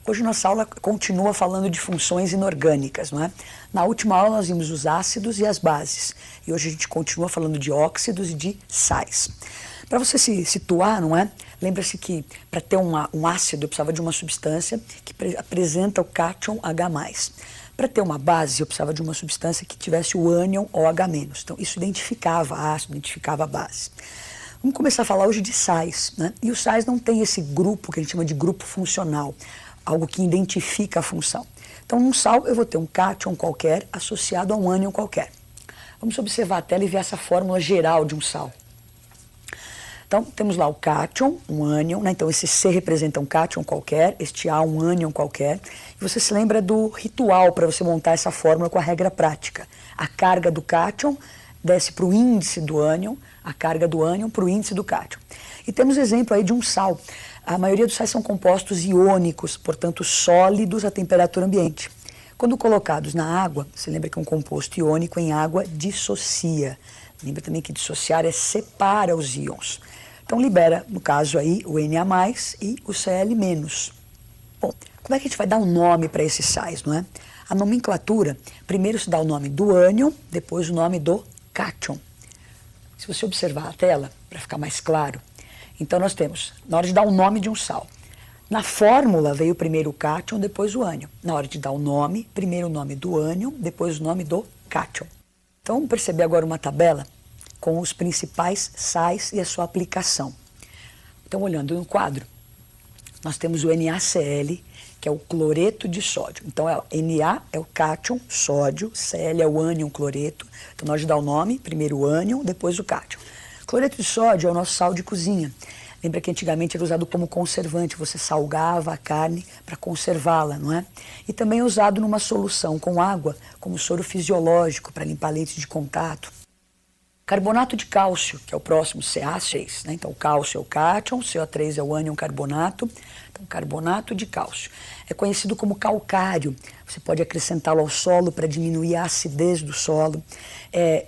Hoje nossa aula continua falando de funções inorgânicas, não é? Na última aula nós vimos os ácidos e as bases. E hoje a gente continua falando de óxidos e de sais. Para você se situar, não é? Lembra-se que para ter um ácido eu precisava de uma substância que apresenta o cátion H+. Para ter uma base eu precisava de uma substância que tivesse o ânion OH-. Então isso identificava ácido, identificava a base. Vamos começar a falar hoje de sais, né? E os sais não tem esse grupo que a gente chama de grupo funcional, algo que identifica a função. Então, num sal, eu vou ter um cátion qualquer associado a um ânion qualquer. Vamos observar a tela e ver essa fórmula geral de um sal. Então, temos lá o cátion, um ânion, né? Então esse C representa um cátion qualquer, este A um ânion qualquer. E você se lembra do ritual para você montar essa fórmula com a regra prática. A carga do cátion desce para o índice do ânion, a carga do ânion para o índice do cátion. E temos exemplo aí de um sal. A maioria dos sais são compostos iônicos, portanto sólidos à temperatura ambiente. Quando colocados na água, você lembra que um composto iônico em água dissocia. Lembra também que dissociar separa os íons. Então libera, no caso aí, o Na+, e o Cl-. Bom, como é que a gente vai dar um nome para esses sais, não é? A nomenclatura, primeiro se dá o nome do ânion, depois o nome do cátion. Se você observar a tela, para ficar mais claro, então nós temos, na hora de dar o nome de um sal, na fórmula veio primeiro o cátion, depois o ânion. Na hora de dar o nome, primeiro o nome do ânion, depois o nome do cátion. Então vamos perceber agora uma tabela com os principais sais e a sua aplicação. Então olhando no quadro, nós temos o NaCl, que é o cloreto de sódio. Então Na é o cátion, sódio, Cl é o ânion cloreto. Então na hora de dar o nome, primeiro o ânion, depois o cátion. Cloreto de sódio é o nosso sal de cozinha. Lembra que antigamente era usado como conservante, você salgava a carne para conservá-la, não é? E também é usado numa solução com água, como soro fisiológico para limpar leite de contato. Carbonato de cálcio, que é o próximo, CA6, né? Então o cálcio é o cátion, CO3 é o ânion carbonato, então carbonato de cálcio. É conhecido como calcário, você pode acrescentá-lo ao solo para diminuir a acidez do solo.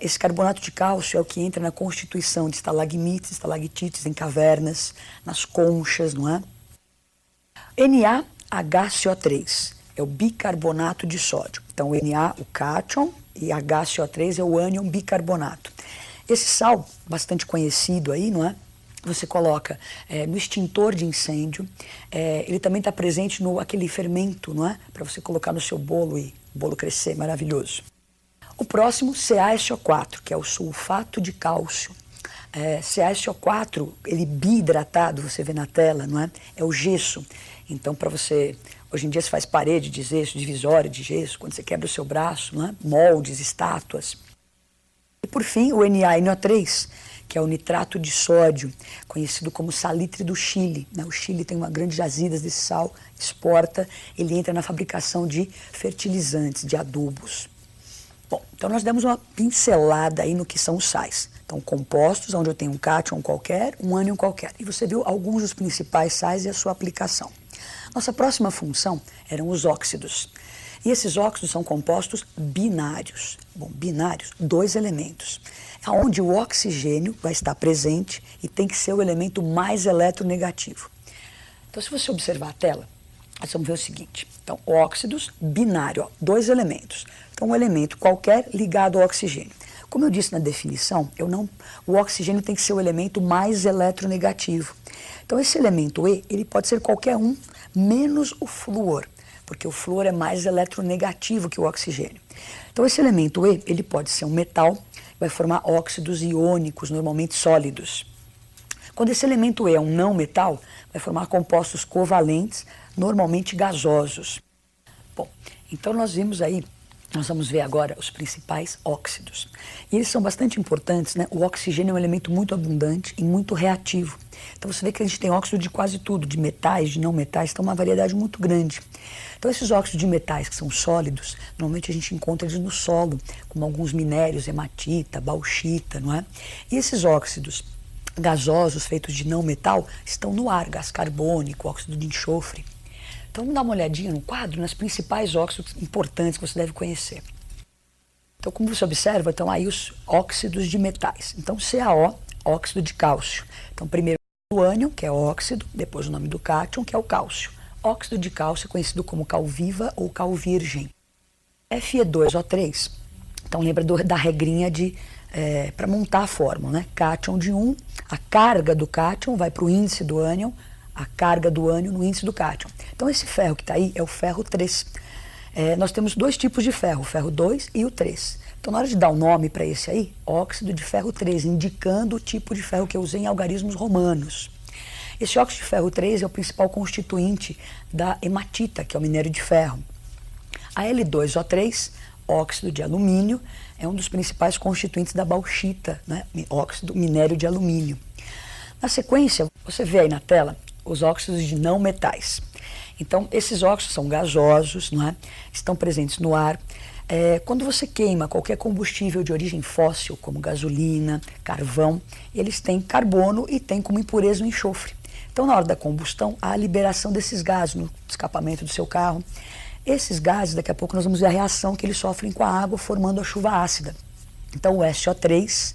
Esse carbonato de cálcio é o que entra na constituição de estalagmites, estalactites em cavernas, nas conchas, não é? NaHCO3 é o bicarbonato de sódio. Então Na, o cátion, e HCO3 é o ânion bicarbonato. Esse sal, bastante conhecido aí, não é? Você coloca no extintor de incêndio, ele também está presente no aquele fermento, não é? Para você colocar no seu bolo e o bolo crescer, maravilhoso. O próximo, CaSO4, que é o sulfato de cálcio. CaSO4, ele biidratado, você vê na tela, não é? É o gesso. Então, para você, hoje em dia se faz parede de gesso, divisória de gesso, quando você quebra o seu braço, não é? Moldes, estátuas. E por fim, o NaNO3, que é o nitrato de sódio, conhecido como salitre do Chile, né? O Chile tem uma grande jazida desse sal, exporta, ele entra na fabricação de fertilizantes, de adubos. Bom, então nós demos uma pincelada aí no que são os sais. Então, compostos, onde eu tenho um cátion qualquer, um ânion qualquer. E você viu alguns dos principais sais e a sua aplicação. Nossa próxima função eram os óxidos. E esses óxidos são compostos binários. Bom, binários, dois elementos. Onde o oxigênio vai estar presente e tem que ser o elemento mais eletronegativo. Então, se você observar a tela, nós vamos ver o seguinte. Então, óxidos, binário, ó, dois elementos. Então, um elemento qualquer ligado ao oxigênio. Como eu disse na definição, o oxigênio tem que ser o elemento mais eletronegativo. Então, esse elemento E, ele pode ser qualquer um, menos o flúor, porque o flúor é mais eletronegativo que o oxigênio. Então, esse elemento E, ele pode ser um metal, vai formar óxidos iônicos, normalmente sólidos. Quando esse elemento E é um não metal, vai formar compostos covalentes, normalmente gasosos. Bom, então nós vimos aí, nós vamos ver agora os principais óxidos. E eles são bastante importantes, né? O oxigênio é um elemento muito abundante e muito reativo. Então você vê que a gente tem óxido de quase tudo, de metais, de não metais, então uma variedade muito grande. Então esses óxidos de metais que são sólidos, normalmente a gente encontra eles no solo, como alguns minérios, hematita, bauxita, não é? E esses óxidos gasosos feitos de não metal estão no ar, gás carbônico, óxido de enxofre. Então vamos dar uma olhadinha no quadro nas principais óxidos importantes que você deve conhecer. Então como você observa, estão aí os óxidos de metais. Então CaO, óxido de cálcio. Então primeiro o ânion, que é óxido, depois o nome do cátion, que é o cálcio. Óxido de cálcio é conhecido como cal viva ou cal virgem. Fe2O3, então lembra da regrinha para montar a fórmula, né? Cátion de 1, a carga do cátion vai para o índice do ânion, a carga do ânion no índice do cátion. Então esse ferro que está aí é o ferro 3. Nós temos dois tipos de ferro, o ferro 2 e o 3. Então na hora de dar o nome para esse aí, óxido de ferro 3, indicando o tipo de ferro que eu usei em algarismos romanos. Esse óxido de ferro 3 é o principal constituinte da hematita, que é o minério de ferro. A L2O3, óxido de alumínio, é um dos principais constituintes da bauxita, né? Óxido, minério de alumínio. Na sequência, você vê aí na tela os óxidos de não metais. Então, esses óxidos são gasosos, não é? Estão presentes no ar. Quando você queima qualquer combustível de origem fóssil, como gasolina, carvão, eles têm carbono e têm como impureza o enxofre. Então, na hora da combustão, há a liberação desses gases no escapamento do seu carro. Esses gases, daqui a pouco nós vamos ver a reação que eles sofrem com a água, formando a chuva ácida. Então, o SO3,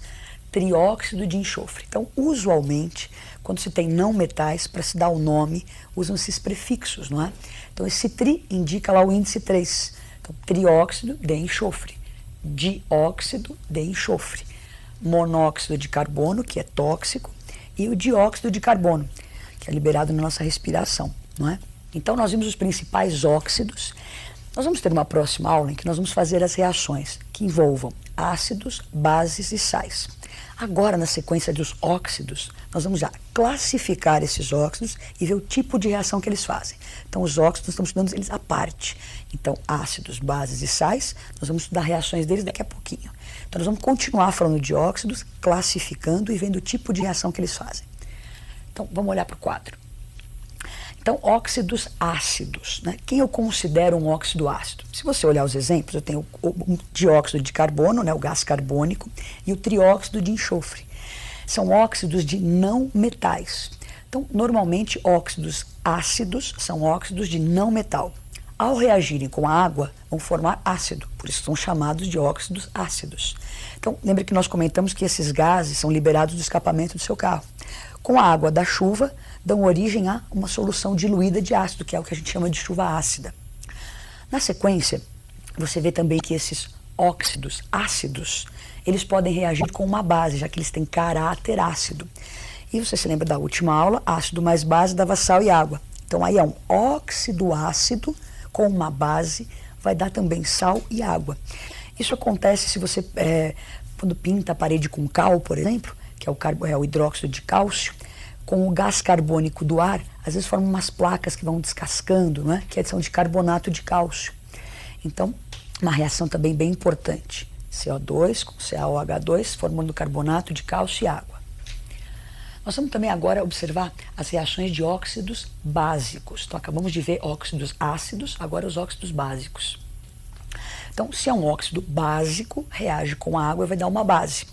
trióxido de enxofre. Então, usualmente, quando se tem não metais, para se dar o nome, usam-se esses prefixos, não é? Então, esse tri indica lá o índice 3. Então, trióxido de enxofre, dióxido de enxofre, monóxido de carbono, que é tóxico, e o dióxido de carbono, que é liberado na nossa respiração, não é? Então, nós vimos os principais óxidos. Nós vamos ter uma próxima aula em que nós vamos fazer as reações que envolvam ácidos, bases e sais. Agora, na sequência dos óxidos, nós vamos já classificar esses óxidos e ver o tipo de reação que eles fazem. Então, os óxidos, nós estamos estudando eles à parte. Então, ácidos, bases e sais, nós vamos estudar reações deles daqui a pouquinho. Então, nós vamos continuar falando de óxidos, classificando e vendo o tipo de reação que eles fazem. Então, vamos olhar para o quadro. Então, óxidos ácidos, né? Quem eu considero um óxido ácido? Se você olhar os exemplos, eu tenho o dióxido de carbono, né, o gás carbônico, e o trióxido de enxofre. São óxidos de não metais. Então, normalmente, óxidos ácidos são óxidos de não metal. Ao reagirem com a água, vão formar ácido, por isso são chamados de óxidos ácidos. Então, lembre que nós comentamos que esses gases são liberados do escapamento do seu carro. Com a água da chuva, dão origem a uma solução diluída de ácido, que é o que a gente chama de chuva ácida. Na sequência, você vê também que esses óxidos ácidos, eles podem reagir com uma base, já que eles têm caráter ácido. E você se lembra da última aula, ácido mais base dava sal e água. Então aí é um óxido ácido com uma base, vai dar também sal e água. Isso acontece se você, quando pinta a parede com cal, por exemplo, que é o hidróxido de cálcio, com o gás carbônico do ar, às vezes formam umas placas que vão descascando, né? Que são de carbonato de cálcio. Então, uma reação também bem importante. CO2 com CaOH2, formando carbonato de cálcio e água. Nós vamos também agora observar as reações de óxidos básicos. Então, acabamos de ver óxidos ácidos, agora os óxidos básicos. Então, se é um óxido básico, reage com a água e vai dar uma base.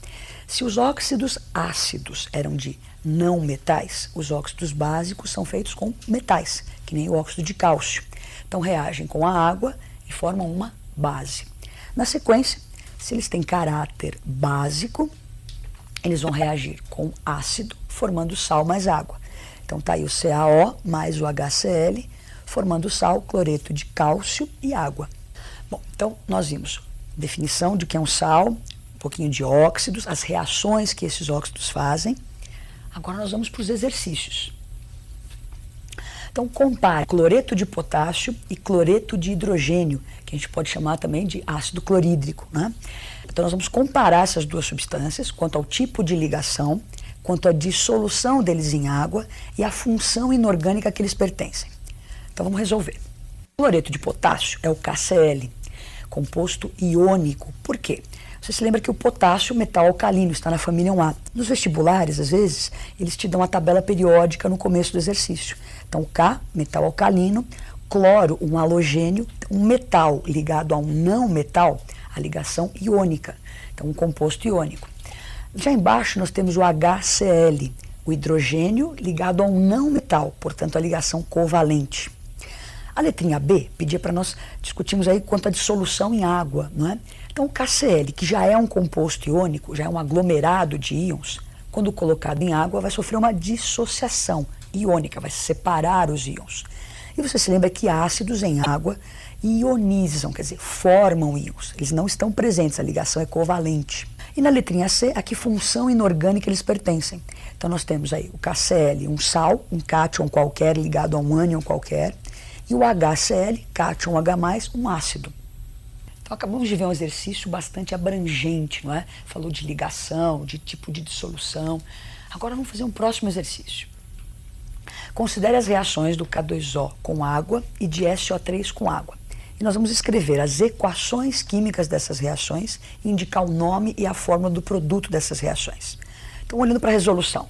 Se os óxidos ácidos eram de não metais, os óxidos básicos são feitos com metais, que nem o óxido de cálcio. Então, reagem com a água e formam uma base. Na sequência, se eles têm caráter básico, eles vão reagir com ácido, formando sal mais água. Então, está aí o CaO mais o HCl, formando sal, cloreto de cálcio e água. Bom, então, nós vimos definição de que é um sal, um pouquinho de óxidos, as reações que esses óxidos fazem. Agora nós vamos para os exercícios. Então, compare cloreto de potássio e cloreto de hidrogênio, que a gente pode chamar também de ácido clorídrico, né? Então, nós vamos comparar essas duas substâncias quanto ao tipo de ligação, quanto à dissolução deles em água e a função inorgânica que eles pertencem. Então, vamos resolver. O cloreto de potássio é o KCl, composto iônico. Por quê? Você se lembra que o potássio, metal alcalino, está na família 1A. Nos vestibulares, às vezes, eles te dão a tabela periódica no começo do exercício. Então, K, metal alcalino, cloro, um halogênio, um metal ligado a um não metal, a ligação iônica. Então, um composto iônico. Já embaixo, nós temos o HCl, o hidrogênio ligado a um não metal, portanto, a ligação covalente. A letrinha B pedia para nós discutirmos aí quanto à dissolução em água, não é? Então, o KCl, que já é um composto iônico, já é um aglomerado de íons, quando colocado em água, vai sofrer uma dissociação iônica, vai separar os íons. E você se lembra que ácidos em água ionizam, quer dizer, formam íons. Eles não estão presentes, a ligação é covalente. E na letrinha C, a que função inorgânica eles pertencem. Então nós temos aí o KCl, um sal, um cátion qualquer ligado a um ânion qualquer, e o HCl, cátion H+, um ácido. Então acabamos de ver um exercício bastante abrangente, não é? Falou de ligação, de tipo de dissolução. Agora vamos fazer um próximo exercício. Considere as reações do K2O com água e de SO3 com água. E nós vamos escrever as equações químicas dessas reações e indicar o nome e a fórmula do produto dessas reações. Então, olhando para a resolução,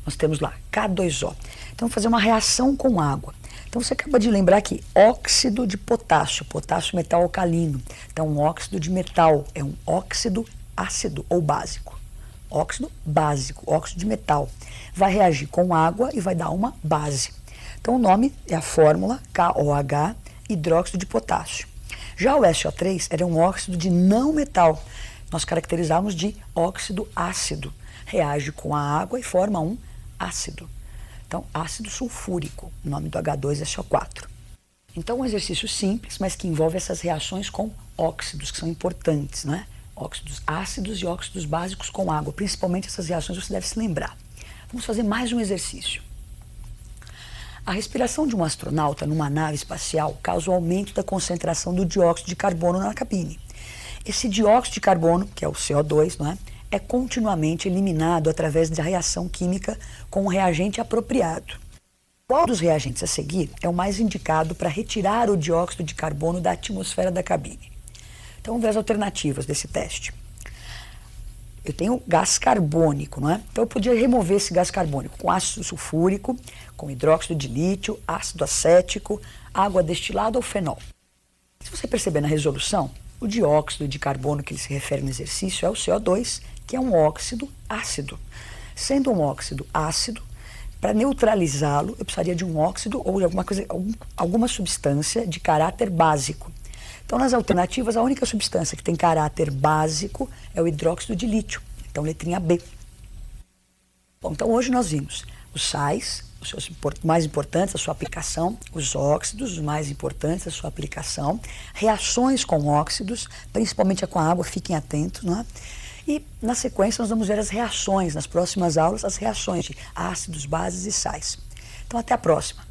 nós temos lá K2O. Então, vamos fazer uma reação com água. Então, você acaba de lembrar que óxido de potássio, potássio metal alcalino. Então, um óxido de metal é um óxido ácido ou básico. Óxido básico, óxido de metal. Vai reagir com água e vai dar uma base. Então, o nome é a fórmula KOH, hidróxido de potássio. Já o SO3 era um óxido de não metal. Nós caracterizamos de óxido ácido. Reage com a água e forma um ácido. Então, ácido sulfúrico, o nome do H2SO4. Então, um exercício simples, mas que envolve essas reações com óxidos, que são importantes, não é? Óxidos ácidos e óxidos básicos com água. Principalmente essas reações você deve se lembrar. Vamos fazer mais um exercício. A respiração de um astronauta numa nave espacial causa o aumento da concentração do dióxido de carbono na cabine. Esse dióxido de carbono, que é o CO2, não é? É continuamente eliminado através da reação química com um reagente apropriado. Qual dos reagentes a seguir é o mais indicado para retirar o dióxido de carbono da atmosfera da cabine? Então vamos ver as alternativas desse teste. Eu tenho gás carbônico, não é? Então eu podia remover esse gás carbônico com ácido sulfúrico, com hidróxido de lítio, ácido acético, água destilada ou fenol. Se você perceber na resolução, o dióxido de carbono que ele se refere no exercício é o CO2, que é um óxido ácido. Sendo um óxido ácido, para neutralizá-lo, eu precisaria de um óxido ou de alguma substância de caráter básico. Então, nas alternativas, a única substância que tem caráter básico é o hidróxido de lítio. Então, letrinha B. Bom, então hoje nós vimos os sais, os seus mais importantes, a sua aplicação, os óxidos, os mais importantes, a sua aplicação, reações com óxidos, principalmente com a água, fiquem atentos, não é? E, na sequência, nós vamos ver as reações, nas próximas aulas, as reações de ácidos, bases e sais. Então, até a próxima.